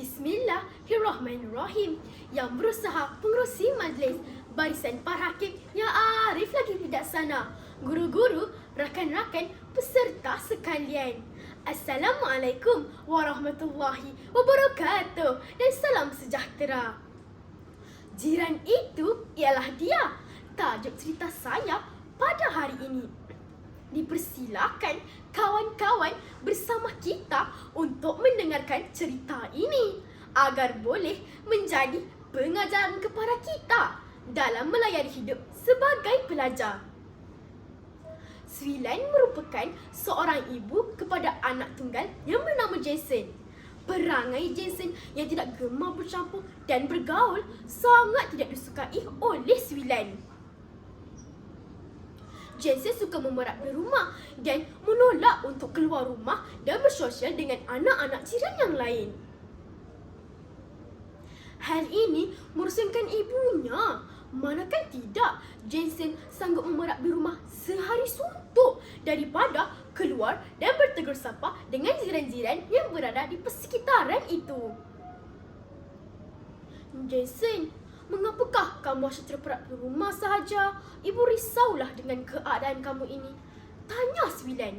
Bismillahirrahmanirrahim. Yang berusaha pengerusi majlis, barisan para hakim yang arif lagi bijaksana, guru-guru, rakan-rakan, peserta sekalian. Assalamualaikum warahmatullahi wabarakatuh dan salam sejahtera. Jiran itu ialah dia, tajuk cerita saya pada hari ini. Dipersilakan kawan-kawan bersama kita untuk mendengarkan cerita ini agar boleh menjadi pengajaran kepada kita dalam melayani hidup sebagai pelajar. Swilan merupakan seorang ibu kepada anak tunggal yang bernama Jason. Perangai Jason yang tidak gemar bercampur dan bergaul sangat tidak disukai oleh Swilan. Jason suka memerap di rumah dan menolak untuk keluar rumah dan bersosial dengan anak-anak jiran yang lain. Hal ini merusingkan ibunya. Manakah tidak, Jason sanggup memerap di rumah sehari suntuk daripada keluar dan bertegur sapa dengan jiran-jiran yang berada di persekitaran itu. Jason, mengapakah kamu asyik terperap di rumah sahaja? Ibu risaulah dengan keadaan kamu ini, tanya Swilan.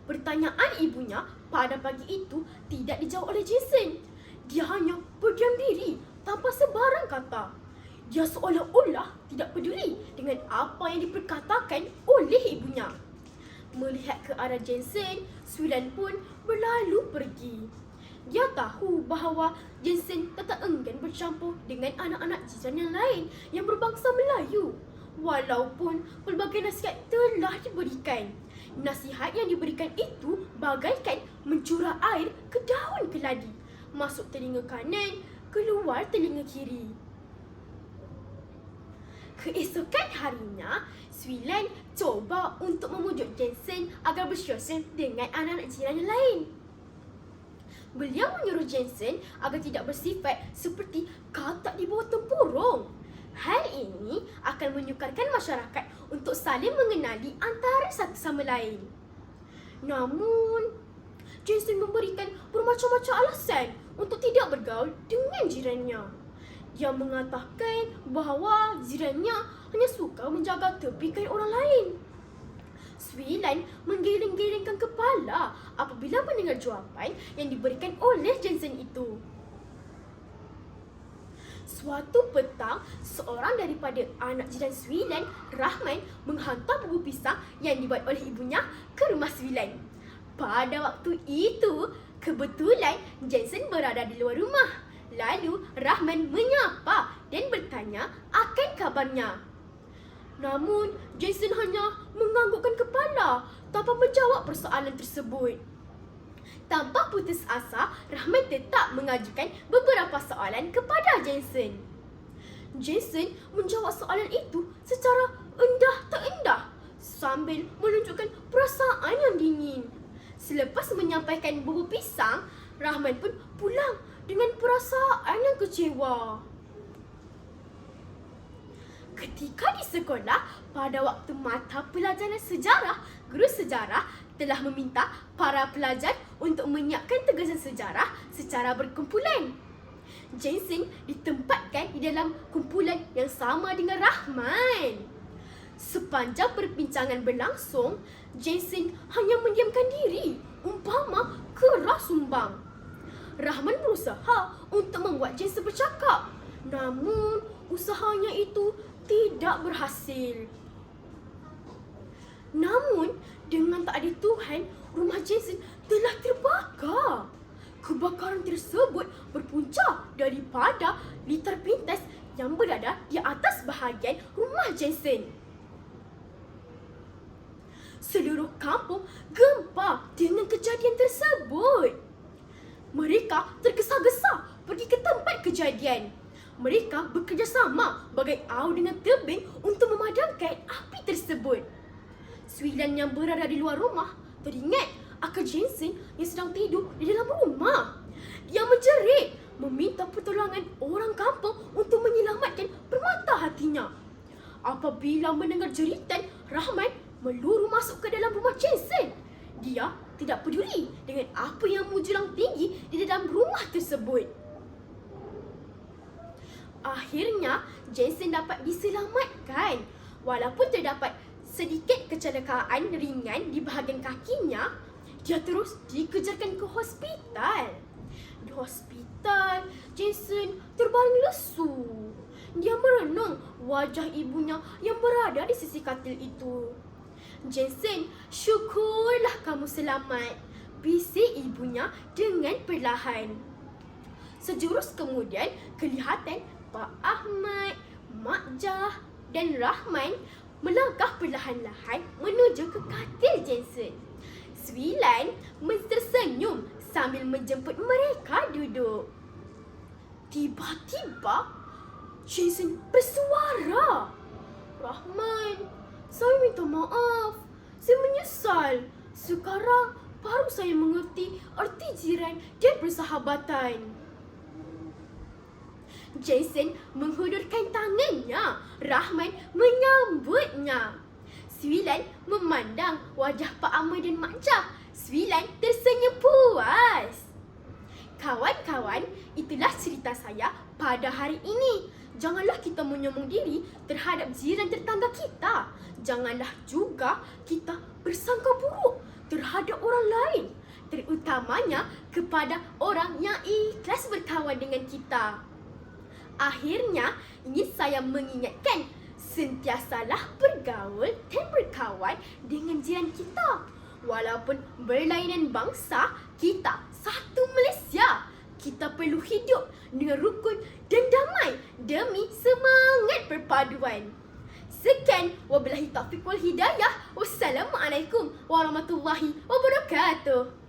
Pertanyaan ibunya pada pagi itu tidak dijawab oleh Jason. Dia hanya berdiam diri tanpa sebarang kata. Dia seolah-olah tidak peduli dengan apa yang diperkatakan oleh ibunya. Melihat ke arah Jason, Swilan pun berlalu pergi. Dia tahu bahawa Jason tak enggan bercampur dengan anak-anak jiran yang lain yang berbangsa Melayu. Walaupun pelbagai nasihat telah diberikan, nasihat yang diberikan itu bagaikan mencurah air ke daun keladi, masuk telinga kanan, keluar telinga kiri. Keesokan harinya, Swilan coba untuk memujuk Jason agar bersosial dengan anak-anak jiran yang lain. Beliau menyuruh Jason agar tidak bersifat seperti katak di bawah tempurung. Hal ini akan menyukarkan masyarakat untuk saling mengenali antara satu sama lain. Namun, Jason memberikan bermacam-macam alasan untuk tidak bergaul dengan jirannya. Dia mengatakan bahawa jirannya hanya suka menjaga tepikan orang lain. Swilan menggeleng-gelengkan kepala apabila mendengar jawapan yang diberikan oleh Jason itu. Suatu petang, seorang daripada anak jiran Swilan, Rahman, menghantar buah pisang yang dibuat oleh ibunya ke rumah Swilan. Pada waktu itu, kebetulan Jason berada di luar rumah. Lalu Rahman menyapa dan bertanya akan kabarnya. Namun Jason hanya menganggukkan kepala tanpa menjawab persoalan tersebut. Tanpa putus asa, Rahman tetap mengajukan beberapa soalan kepada Jason. Jason menjawab soalan itu secara endah tak endah sambil menunjukkan perasaan yang dingin. Selepas menyampaikan buah pisang, Rahman pun pulang dengan perasaan yang kecewa. Ketika di sekolah, pada waktu mata pelajaran sejarah, guru sejarah telah meminta para pelajar untuk menyiapkan tugasan sejarah secara berkumpulan. Jason ditempatkan di dalam kumpulan yang sama dengan Rahman. Sepanjang perbincangan berlangsung, Jason hanya mendiamkan diri, umpama keras sumbang. Rahman berusaha untuk membuat Jason bercakap, namun usahanya itu tidak berhasil. Namun, dengan takdir Tuhan, rumah Jason telah terbakar. Kebakaran tersebut berpunca daripada litar pintas yang berada di atas bahagian rumah Jason. Seluruh kampung gempar dengan kejadian tersebut. Mereka tergesa-gesa pergi ke tempat kejadian. Mereka bekerjasama bagai au dengan tebing untuk memadamkan api tersebut. Swilan yang berada di luar rumah teringat akan Jason yang sedang tidur di dalam rumah. Dia menjerit meminta pertolongan orang kampung untuk menyelamatkan permata hatinya. Apabila mendengar jeritan, Rahman meluru masuk ke dalam rumah Jason. Dia tidak peduli dengan apa yang menjulang tinggi di dalam rumah tersebut. Akhirnya, Jensen dapat diselamatkan. Walaupun terdapat sedikit kecelakaan ringan di bahagian kakinya, dia terus dikejarkan ke hospital. Di hospital, Jensen terbaring lesu. Dia merenung wajah ibunya yang berada di sisi katil itu. Jensen, syukurlah kamu selamat, bisik ibunya dengan perlahan. Sejurus kemudian, kelihatan Pak Ahmad, Mak Jah dan Rahman melangkah perlahan-lahan menuju ke katil Jensen. Swilan tersenyum sambil menjemput mereka duduk. Tiba-tiba, Jensen bersuara. Rahman, saya minta maaf. Saya menyesal. Sekarang baru saya mengerti arti jiran dan persahabatan. Jensen menghulurkan tangannya. Rahman menyambutnya. Swilan memandang wajah Pak Ahmad dan Mak Jah. Swilan tersenyum puas. Kawan-kawan, itulah cerita saya pada hari ini. Janganlah kita menyombong diri terhadap jiran tetangga kita. Janganlah juga kita bersangka buruk terhadap orang lain, terutamanya kepada orang yang ikhlas berkawan dengan kita. Akhirnya, ingin saya mengingatkan, sentiasalah bergaul dan berkawan dengan jiran kita. Walaupun berlainan bangsa, kita satu Malaysia. Kita perlu hidup dengan rukun dan damai demi semangat perpaduan. Sekian, wabillahi taufiq wal hidayah. Wassalamualaikum warahmatullahi wabarakatuh.